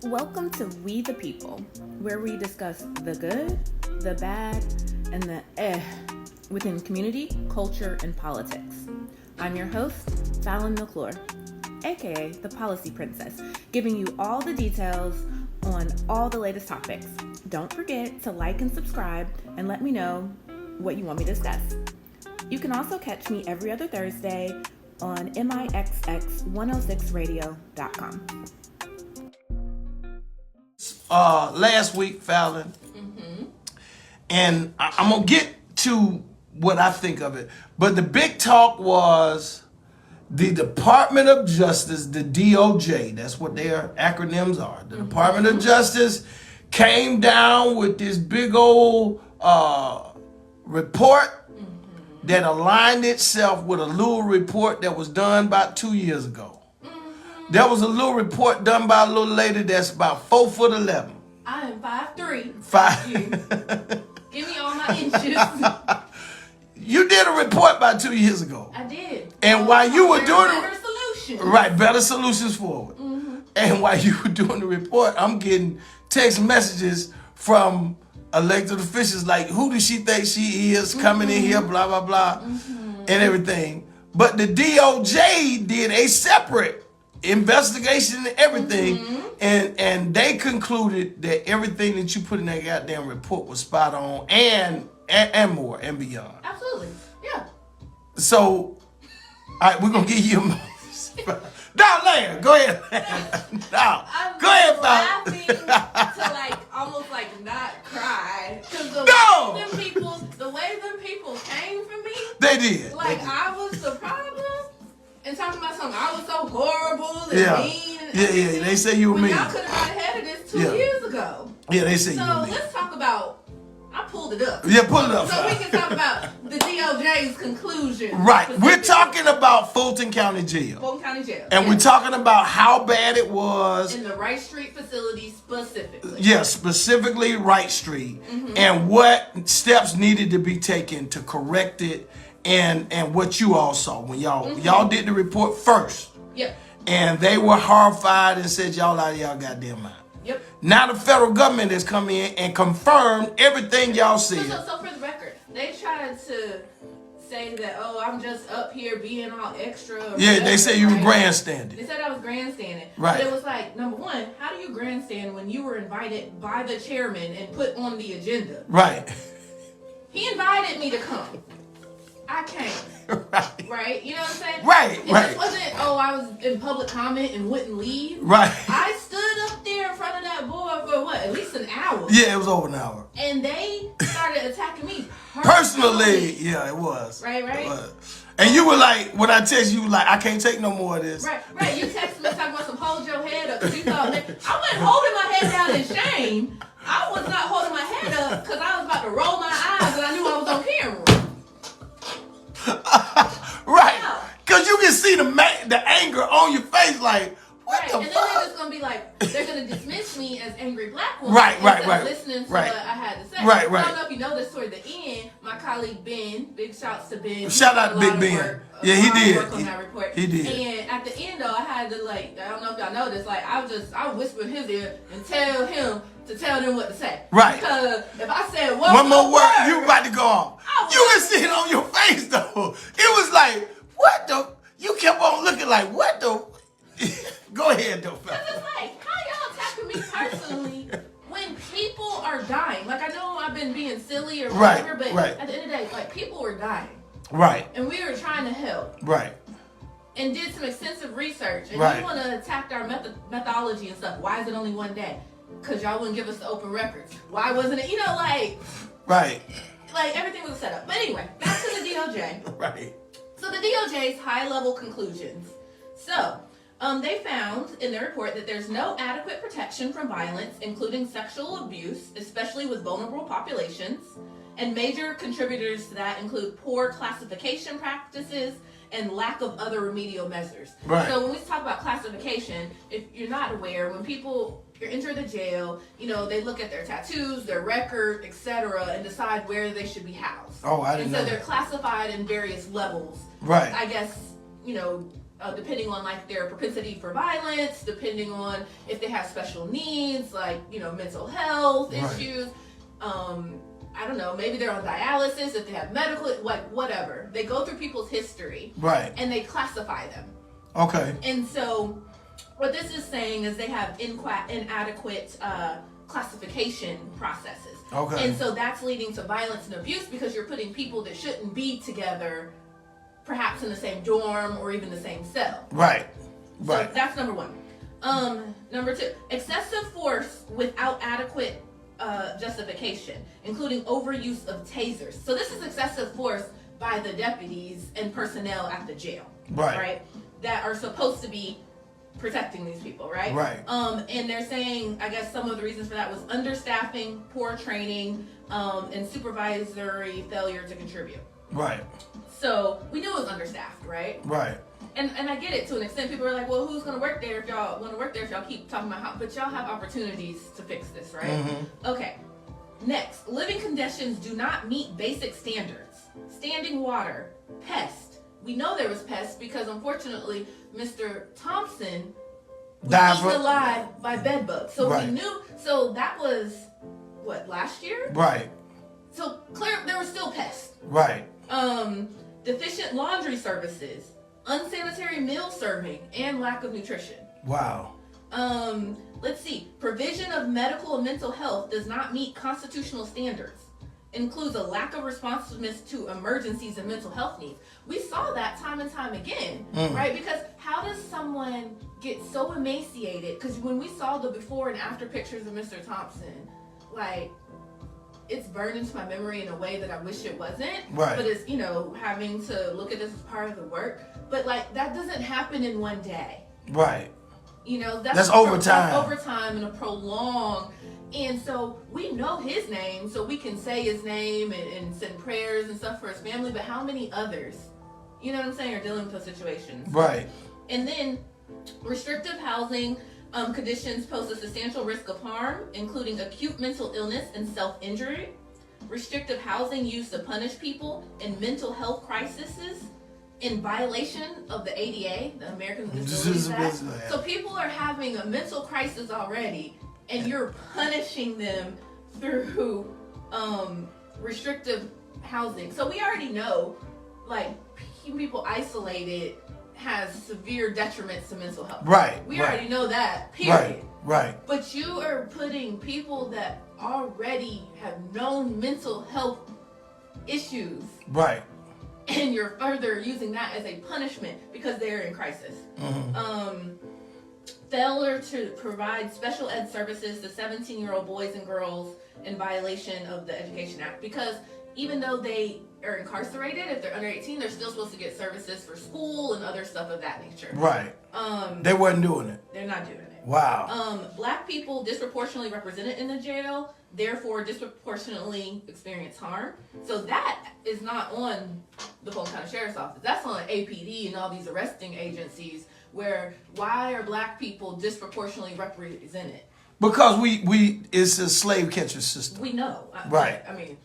Welcome to We the People, where we discuss the good, the bad, and the within community, culture, and politics. I'm your host, Fallon McClure, aka the Policy Princess, giving you all the details on all the latest topics. Don't forget to like and subscribe and let me know what you want me to discuss. You can also catch me every other Thursday on mixx106radio.com. Last week, Fallon, and I'm gonna get to what I think of it, but the big talk was the Department of Justice, the DOJ, that's what their acronyms are. The Department of Justice came down with this big old report that aligned itself with a little report that was done about 2 years ago. There was a little report done by a little lady that's about 4'11". I am 5'3". Five. Give me all my inches. You did a report about 2 years ago. I did. And while you were doing better solutions. Right, better solutions forward. And while you were doing the report, I'm getting text messages from elected officials like, who does she think she is coming in here, blah, blah, blah, and everything. But the DOJ did a separate investigation and everything, and they concluded that everything that you put in that goddamn report was spot on and more and beyond. Absolutely, yeah. So, all right, we're gonna give you a moment. Now, Larry, go ahead. Now, go ahead, laughing to almost not cry because the way them people came for me, they did. I was the problem. And talking about something, I was so horrible and mean. And yeah. They say you were mean. Y'all could have got ahead of this 2 years ago. Yeah, they say you were mean. So let's talk about. I pulled it up. Yeah, pull it up. So we can talk about the DOJ's conclusion. Right. We're talking about Fulton County Jail. Fulton County Jail. And we're talking about how bad it was. In the Wright Street facility specifically. Yeah, specifically Wright Street. And what steps needed to be taken to correct it. And what you all saw when y'all did the report first. Yep. And they were horrified and said y'all out of y'all goddamn mind. Yep. Now the federal government has come in and confirmed everything y'all said. So for the record, they tried to say that, I'm just up here being all extra. Yeah, they say you were grandstanding. They said I was grandstanding. Right. But it was number one, how do you grandstand when you were invited by the chairman and put on the agenda? Right. He invited me to come. I came. Right? You know what I'm saying? Right. This wasn't, I was in public comment and wouldn't leave. Right. I stood up there in front of that board for at least an hour. Yeah, it was over an hour. And they started attacking me personally. Yeah, it was. Right. It was. And you were like, when I text you, I can't take no more of this. Right. You texted me talking about hold your head up. Because you thought, I wasn't holding my head down in shame. I was not holding my head up because I was about to roll my eyes and I knew I was on camera. Right, because you can see the anger on your face, what the fuck? And then they're just gonna be they're gonna dismiss me as angry black woman. Right. Listening to what I had to say. Right. I don't know if you know this toward the end. My colleague Ben, big shouts to Ben. Shout out to Big Ben. Yeah, he did. Work on that report. He did. And at the end though, I had to I don't know if y'all know this. I whisper in his ear and tell him to tell them what to say. Right. Because if I said one more word, you about to go off. You can see it on your face though. It was what the? You kept on looking what the? Go ahead though, fella. Because it's how y'all attacking me personally when people are dying? I know I've been being silly or whatever, but at the end of the day, people were dying. Right. And we were trying to help. Right. And did some extensive research. And you want to attack our methodology and stuff. Why is it only one day? Because y'all wouldn't give us the open records. Why wasn't it, Right. Everything was set up. But anyway, back to the DOJ. Right. So the DOJ's high-level conclusions. So, they found in their report that there's no adequate protection from violence, including sexual abuse, especially with vulnerable populations. And major contributors to that include poor classification practices and lack of other remedial measures. Right. So when we talk about classification, if you're not aware, when people enter the jail, they look at their tattoos, their record, etc., and decide where they should be housed. Oh, I didn't know. And so they're classified in various levels. Right. I guess, depending on like their propensity for violence, depending on if they have special needs, like, you know, mental health issues. I don't know, maybe they're on dialysis, if they have medical, like whatever. They go through people's history. Right. And they classify them. Okay. And so what this is saying is they have inadequate classification processes. Okay. And so that's leading to violence and abuse because you're putting people that shouldn't be together perhaps in the same dorm or even the same cell. Right. So that's number one. Number two, excessive force without adequate justification, including overuse of tasers. So this is excessive force by the deputies and personnel at the jail. Right? That are supposed to be protecting these people, right? Right. And they're saying, I guess some of the reasons for that was understaffing, poor training, and supervisory failure to contribute. Right. So we knew it was understaffed, right? Right. And I get it to an extent. People are like, well, who's going to work there if y'all want to work there if y'all keep talking about how, but y'all have opportunities to fix this, right? Mm-hmm. Okay. Next, living conditions do not meet basic standards. Standing water, pest. We know there was pest because unfortunately, Mr. Thompson was eaten alive by bed bugs. So we knew, so that was, what, last year? Right. So clear, there was still pests. Right. Deficient laundry services, unsanitary meal serving, and lack of nutrition. Wow. Let's see. Provision of medical and mental health does not meet constitutional standards. Includes a lack of responsiveness to emergencies and mental health needs. We saw that time and time again, right? Because how does someone get so emaciated? Because when we saw the before and after pictures of Mr. Thompson, like, it's burned into my memory in a way that I wish it wasn't. Right. But it's, you know, having to look at this as part of the work. But, like, that doesn't happen in one day. Right. You know, that's overtime. That's overtime and a prolonged. And so we know his name, so we can say his name and send prayers and stuff for his family. But how many others, you know what I'm saying, are dealing with those situations? Right. And then restrictive housing conditions pose a substantial risk of harm, including acute mental illness and self-injury. Restrictive housing used to punish people in mental health crises in violation of the ADA, the American Disabilities Act. So people are having a mental crisis already, and you're punishing them through restrictive housing. So we already know, like, people isolated has severe detriments to mental health. Right. We already know that, period. Right. But you are putting people that already have known mental health issues. Right. And you're further using that as a punishment because they're in crisis. Mm-hmm. Failure to provide special ed services to 17-year-old boys and girls in violation of the Education Act. Because even though they are incarcerated, if they're under 18, they're still supposed to get services for school and other stuff of that nature. Right. They weren't doing it. They're not doing it. Wow. Black people disproportionately represented in the jail, therefore disproportionately experience harm. So that is not on the Fulton County Sheriff's Office. That's on APD and all these arresting agencies where why are black people disproportionately represented? Because we it's a slave catcher system. We know. Right. I mean.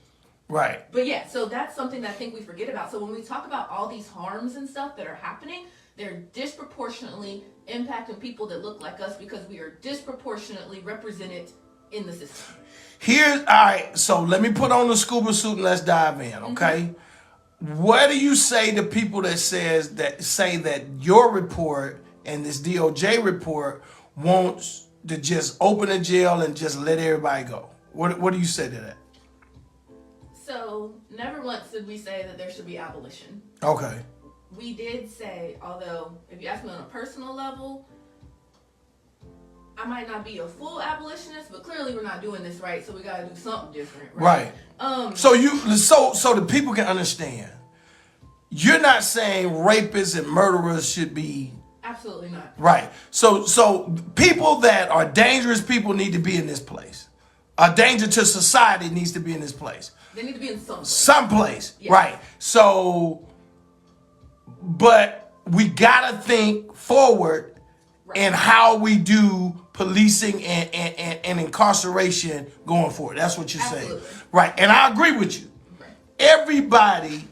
Right. But yeah, so that's something that I think we forget about. So when we talk about all these harms and stuff that are happening, they're disproportionately impacting people that look like us because we are disproportionately represented in the system. All right, so let me put on the scuba suit and let's dive in, okay? Mm-hmm. What do you say to people that say that your report and this DOJ report wants to just open a jail and just let everybody go? What do you say to that? So, never once did we say that there should be abolition. Okay. We did say, although, if you ask me on a personal level, I might not be a full abolitionist, but clearly we're not doing this right, so we gotta do something different, right? So the people can understand. You're not saying rapists and murderers should be... Absolutely not. Right. So people that are dangerous people need to be in this place. A danger to society needs to be in this place. They need to be in some place. Someplace, yes. Right. So, but we gotta think forward in how we do policing and incarceration going forward. That's what you're Absolutely. saying. Right. And I agree with you. Right. Everybody,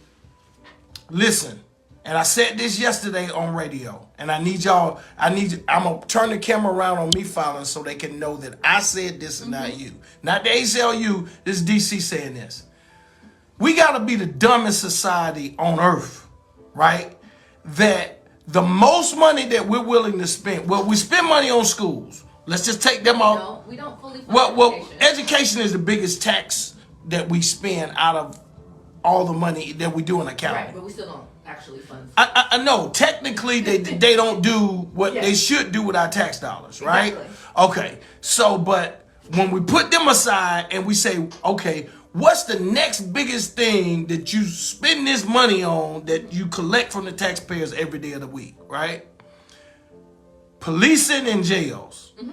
listen, And I said this yesterday on radio, and I'm gonna turn the camera around on me, Fallon, so they can know that I said this and not you. Not the ACLU, this is DC saying this. We gotta be the dumbest society on earth, right? That the most money that we're willing to spend, well, we spend money on schools. Let's just take them off. No, we don't fully fund Well, education is the biggest tax that we spend out of all the money that we do in accounting. Right, but we still don't actually fund. I know. Technically, they don't do what they should do with our tax dollars, right? Exactly. Okay. So, but when we put them aside and we say, okay, what's the next biggest thing that you spend this money on that you collect from the taxpayers every day of the week, right? Policing and jails. Mm-hmm.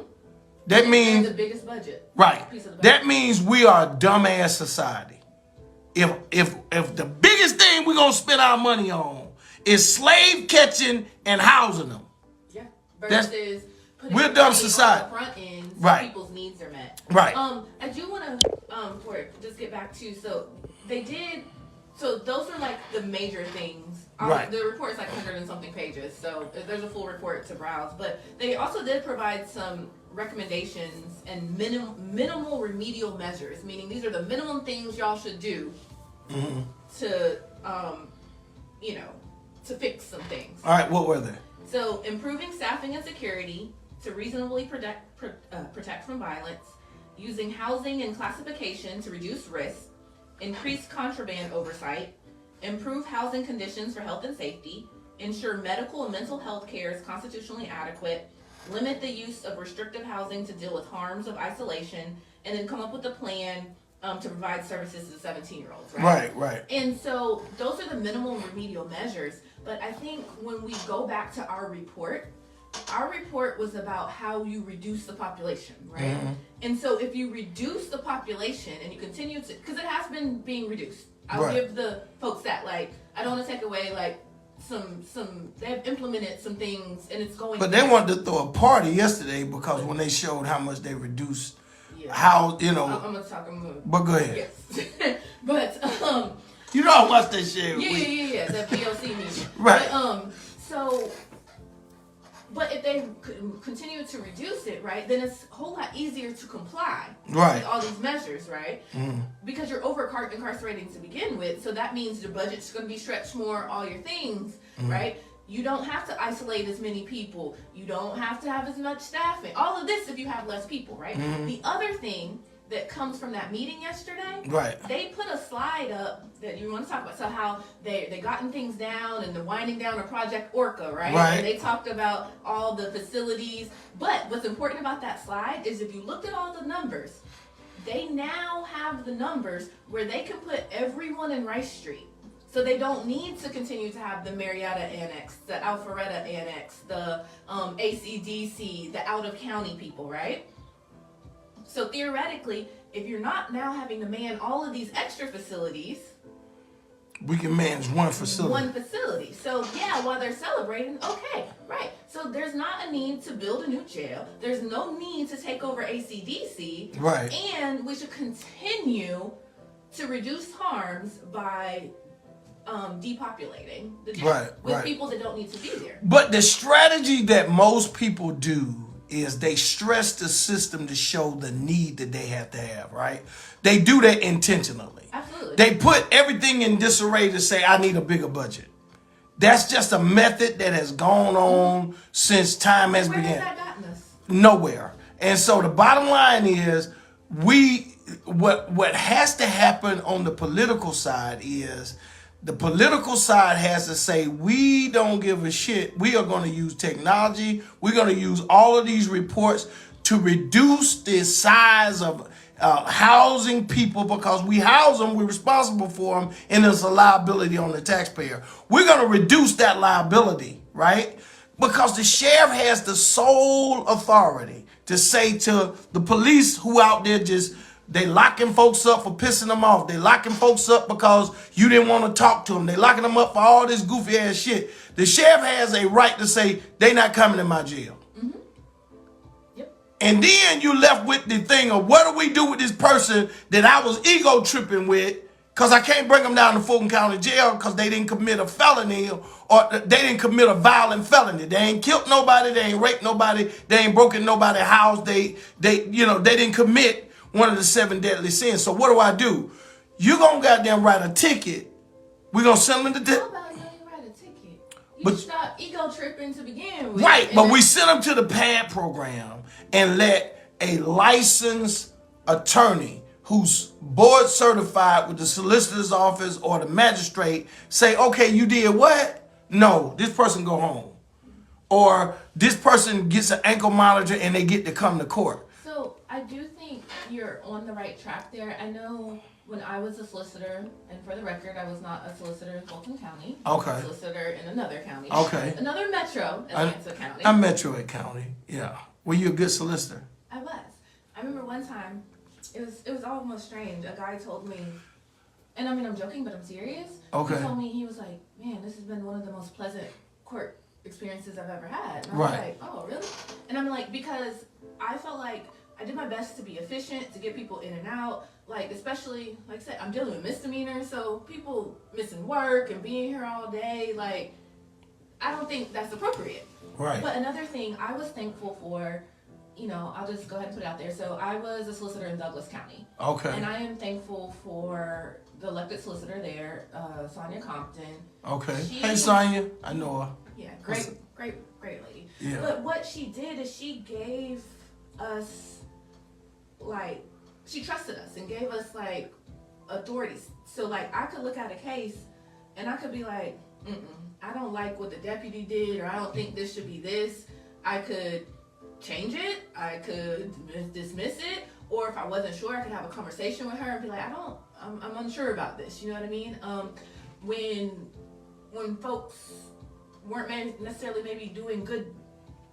That means the biggest budget. Right. That means we are a dumbass society. If the biggest thing we're gonna spend our money on is slave catching and housing them. Yeah. Versus we're a dumb society. On the front end, so right. People's needs are met. Right. I do want to just get back to, so they did. So those are like the major things. Right. The report's like 100 and something pages, so there's a full report to browse. But they also did provide some recommendations and minimal remedial measures, meaning these are the minimum things y'all should do to, to fix some things. All right, what were they? So improving staffing and security to reasonably protect from violence, using housing and classification to reduce risk, increase contraband oversight, improve housing conditions for health and safety, ensure medical and mental health care is constitutionally adequate, limit the use of restrictive housing to deal with harms of isolation, and then come up with a plan to provide services to 17-year-olds, right? Right. And so those are the minimal remedial measures. But I think when we go back to our report was about how you reduce the population, right? Mm-hmm. And so if you reduce the population and you continue to, because it has been being reduced. I'll give the folks that, like, I don't want to take away, like, some they've implemented some things and it's going. But they wanted to throw a party yesterday because when they showed how much they reduced, how, I'm gonna talk. But go ahead. Yes. But you know I watched that shit. Yeah. The POC meeting. Right. But if they continue to reduce it, right, then it's a whole lot easier to comply with all these measures, right? Mm. Because you're incarcerating to begin with, so that means your budget's going to be stretched more, all your things, right? You don't have to isolate as many people. You don't have to have as much staffing. All of this if you have less people, right? Mm-hmm. The other thing that comes from that meeting yesterday, they put a slide up that you want to talk about. So how they gotten things down and they're winding down a Project Orca, right? And they talked about all the facilities. But what's important about that slide is if you looked at all the numbers, they now have the numbers where they can put everyone in Rice Street. So they don't need to continue to have the Marietta Annex, the Alpharetta Annex, the ACDC, the out-of-county people, right? So theoretically, if you're not now having to man all of these extra facilities, we can manage one facility. So while they're celebrating, okay, right. So there's not a need to build a new jail. There's no need to take over ACDC. Right. And we should continue to reduce harms by depopulating the jail with people that don't need to be there. But the strategy that most people do is they stress the system to show the need that they have to have, right? They do that intentionally. Absolutely. They put everything in disarray to say, I need a bigger budget. That's just a method that has gone on since time has begun. Where has that gotten us? Nowhere. And so the bottom line is, what has to happen on the political side is, the political side has to say, we don't give a shit. We are going to use technology. We're going to use all of these reports to reduce the size of housing people, because we house them, we're responsible for them, and there's a liability on the taxpayer. We're going to reduce that liability, right? Because the sheriff has the sole authority to say to the police who out there they locking folks up for pissing them off. They locking folks up because you didn't want to talk to them. They locking them up for all this goofy ass shit. The sheriff has a right to say, they not coming in my jail. Mm-hmm. Yep. And then you left with the thing of, what do we do with this person that I was ego tripping with Because I can't bring them down to Fulton County Jail because they didn't commit a felony or they didn't commit a violent felony. They ain't killed nobody. They ain't raped nobody. They ain't broken nobody's house. They didn't commit one of the 7 deadly sins. So what do? You gonna goddamn write a ticket. We gonna send them to the... How about you don't even write a ticket? You stop ego tripping to begin with. Right, but we send them to the PAD program and let a licensed attorney who's board certified with the solicitor's office or the magistrate say, okay, you did what? No, this person go home. Or this person gets an ankle monitor and they get to come to court. So I do think you're on the right track there. I know when I was a solicitor, and for the record, I was not a solicitor in Fulton County. Okay. I was a solicitor in another county. Okay. Another metro, Atlanta County. I'm Metro County, yeah. Were you a good solicitor? I was. I remember one time, it was almost strange. A guy told me, and I mean, I'm joking, but I'm serious. Okay. He told me, he was like, man, this has been one of the most pleasant court experiences I've ever had. And I was like, oh, really? And I'm like, because I felt like I did my best to be efficient, to get people in and out. Like, especially, like I said, I'm dealing with misdemeanors, so people missing work and being here all day, like, I don't think that's appropriate. Right. But another thing I was thankful for, you know, I'll just go ahead and put it out there. So I was a solicitor in Douglas County. Okay. And I am thankful for the elected solicitor there, Sonia Compton. Okay. Hey, Sonia. I know her. Yeah, great lady. Yeah. But what she did is she gave us, like, she trusted us and gave us, like, authorities. So, like, I could look at a case and I could be like, I don't like what the deputy did, or I don't think this should be this. I could change it. I could dismiss it. Or if I wasn't sure, I could have a conversation with her and be like, I'm unsure about this. You know what I mean? When folks weren't necessarily maybe doing good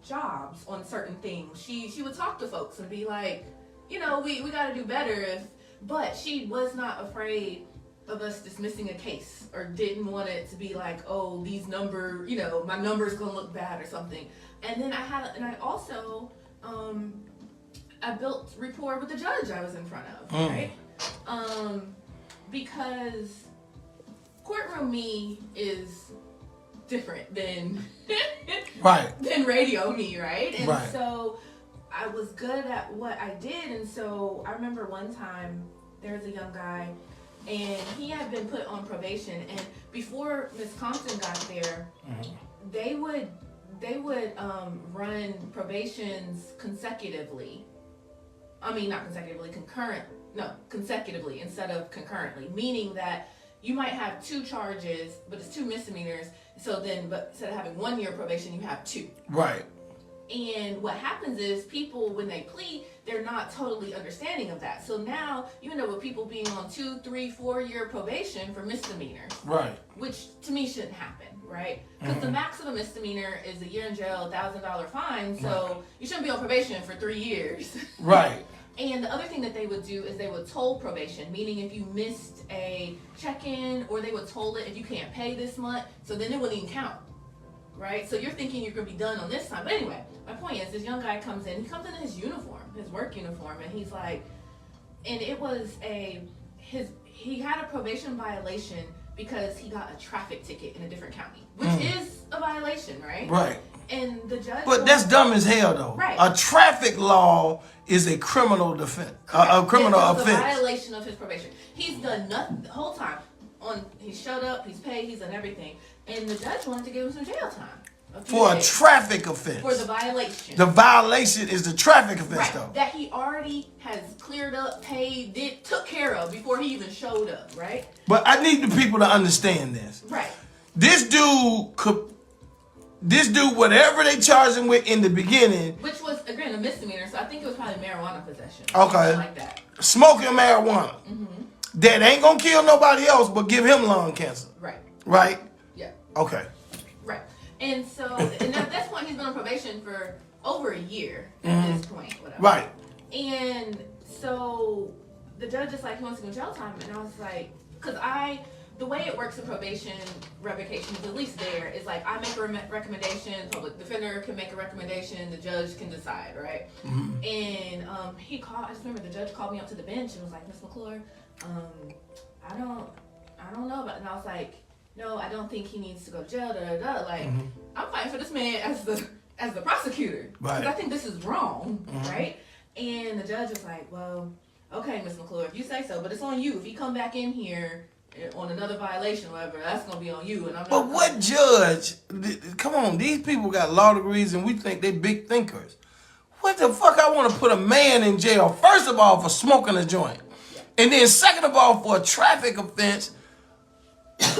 jobs on certain things, she would talk to folks and be like, you know, we got to do better. But she was not afraid of us dismissing a case, or didn't want it to be like, oh, these number, you know, my number's gonna look bad or something. And then I also I built rapport with the judge I was in front of, right? Because courtroom me is different than than radio me, right? And so I was good at what I did, and so I remember one time there was a young guy, and he had been put on probation, and before Miss Compton got there, they would run probations consecutively. I mean, not consecutively, consecutively instead of concurrently, meaning that you might have 2 charges, but it's 2 misdemeanors. So then, but instead of having 1 year probation, you have 2. Right. And what happens is people, when they plead, they're not totally understanding of that. So now you end up with people being on 2, 3, 4 year probation for misdemeanors. Right. Which to me shouldn't happen, right? Because the max of a misdemeanor is a year in jail, $1,000 fine. So you shouldn't be on probation for 3 years. Right. And the other thing that they would do is they would toll probation, meaning if you missed a check-in, or they would toll it if you can't pay this month, so then it wouldn't even count, right? So you're thinking you're going to be done on this time. But anyway, my point is, this young guy comes in his uniform, his work uniform, and he's like, and it was he had a probation violation because he got a traffic ticket in a different county, which is a violation, right? Right. And the judge... But that's dumb as hell, though. Right. A traffic law is a criminal defense. A criminal offense. It's a violation of his probation. He's done nothing the whole time. He showed up, he's paid, he's done everything. And the judge wanted to give him some jail time. For a traffic offense. For the violation. The violation is the traffic offense, though. That he already has cleared up, paid, took care of before he even showed up, right? But I need the people to understand this. Right. This dude, whatever they charged him with in the beginning, which was again a misdemeanor, so I think it was probably marijuana possession. Okay. Like that. Smoking marijuana. That ain't gonna kill nobody else, but give him lung cancer. Right. Right. Yeah. Okay. Right. And so, and at this point, he's been on probation for over a year at this point. Whatever. Right. And so the judge is like, he wants to go jail time, and I was like, because the way it works in probation revocation is, at least there, is like I make a recommendation, public defender can make a recommendation, the judge can decide, right? And I just remember the judge called me up to the bench and was like, Miss McClure, I don't know about, and I was like, no, I don't think he needs to go to jail, like, I'm fighting for this man as the prosecutor, because I think this is wrong, right? And the judge was like, well, okay, Miss McClure, if you say so, but it's on you. If you come back in here on another violation or whatever, that's going to be on you. And I'm not. But what judge? Come on, these people got law degrees and we think they big thinkers. What the fuck I want to put a man in jail, first of all, for smoking a joint. Yeah. And then second of all, for a traffic offense.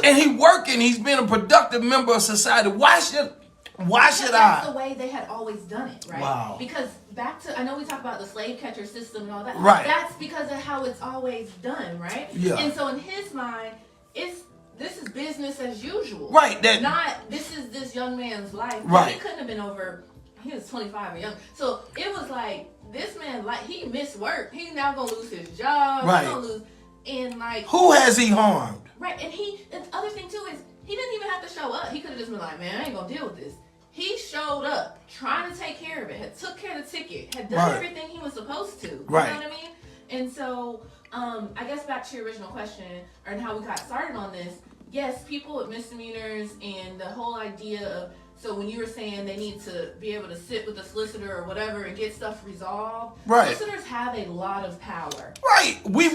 And he's been a productive member of society. Why should that's the way they had always done it, right? Wow. Because back to, I know we talk about the slave catcher system and all that. Right. That's because of how it's always done, right? Yeah. And so in his mind, this is business as usual. Right. This is this young man's life. Right. He couldn't have been over, he was 25 or young. So it was like, this man, like, he missed work. He's now going to lose his job. Right. He's going to lose, and like. Who has he harmed? Right. And the other thing too is, he didn't even have to show up. He could have just been like, man, I ain't going to deal with this. He showed up, trying to take care of it, had took care of the ticket, had done everything he was supposed to. You know what I mean? And so, I guess back to your original question, and how we got started on this, yes, people with misdemeanors and the whole idea of, so when you were saying they need to be able to sit with a solicitor or whatever and get stuff resolved, solicitors have a lot of power. Right. We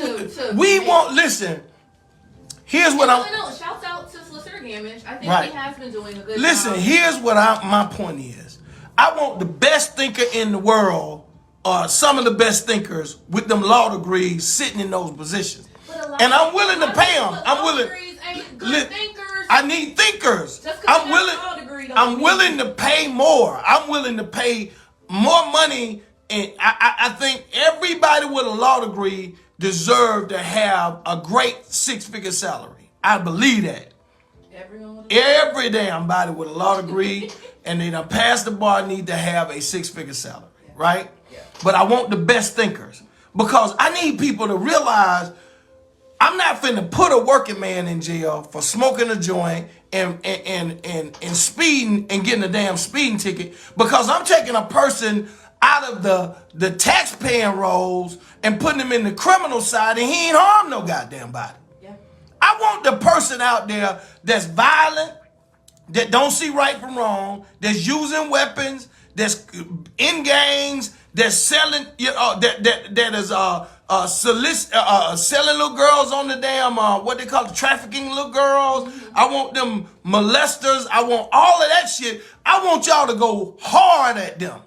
won't listen. Here's what shouts out to Solicitor Gamage. I think he has been doing a good job. Listen, here's what my point is. I want the best thinker in the world, or some of the best thinkers with them law degrees sitting in those positions. And I'm willing to pay them. I'm willing. I need thinkers. I'm willing to pay more. I'm willing to pay more money. And I think everybody with a law degree deserve to have a great six-figure salary. I believe that. Every damn body with a law degree and they done passed the bar need to have a six-figure salary, right? Yeah. But I want the best thinkers because I need people to realize I'm not finna put a working man in jail for smoking a joint and speeding and getting a damn speeding ticket because I'm taking a person out of the tax-paying roles and putting him in the criminal side and he ain't harmed no goddamn body. Yeah. I want the person out there that's violent, that don't see right from wrong, that's using weapons, that's in gangs, that's selling, that is selling little girls on the damn, what they call it, trafficking little girls. I want them molesters. I want all of that shit. I want y'all to go hard at them.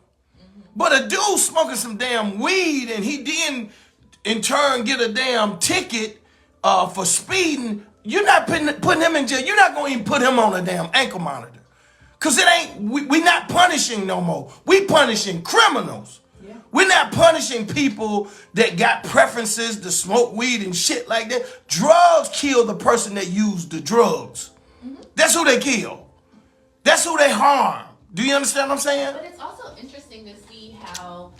But a dude smoking some damn weed and he didn't in turn get a damn ticket for speeding, you're not putting him in jail. You're not going to even put him on a damn ankle monitor. Because we're not punishing no more. We punishing criminals. Yeah. We're not punishing people that got preferences to smoke weed and shit like that. Drugs kill the person that used the drugs. Mm-hmm. That's who they kill. That's who they harm. Do you understand what I'm saying? But it's also interesting to see how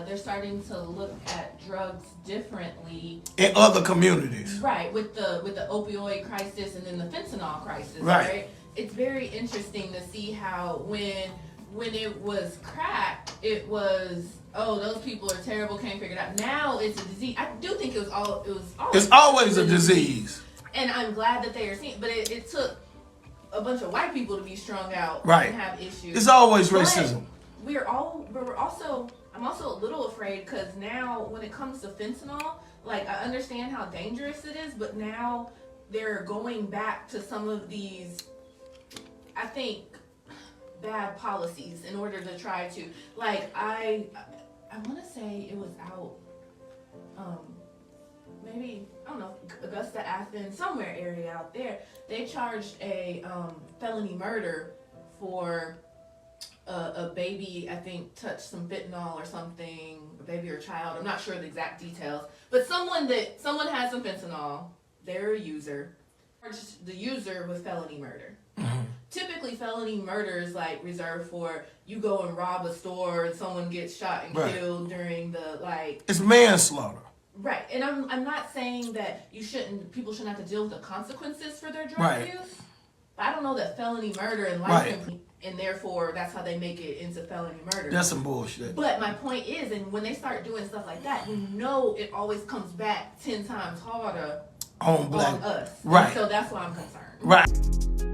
they're starting to look at drugs differently in other communities. Right, with the opioid crisis and then the fentanyl crisis. Right. It's very interesting to see how when it was crack, it was, oh, those people are terrible, can't figure it out. Now it's a disease. I do think it's always a disease. And I'm glad that they are seeing, but it took a bunch of white people to be strung out and have issues. It's always racism. I'm also a little afraid because now when it comes to fentanyl, like I understand how dangerous it is, but now they're going back to some of these, I think, bad policies in order to try to, like, I want to say it was out, maybe, I don't know, Augusta, Athens, somewhere area out there. They charged a felony murder for a baby, I think, touched some fentanyl or something, a baby or a child. I'm not sure the exact details, but someone had some fentanyl. They're a user. Charged the user with felony murder. Mm-hmm. Typically, felony murder is like reserved for you go and rob a store and someone gets shot and killed during the It's manslaughter. Right, and I'm not saying that people shouldn't have to deal with the consequences for their drug use. But I don't know that felony murder and life and therefore that's how they make it into felony murder. That's some bullshit. But my point is, and when they start doing stuff like that, you know it always comes back 10 times harder on us. Right. And so that's why I'm concerned. Right.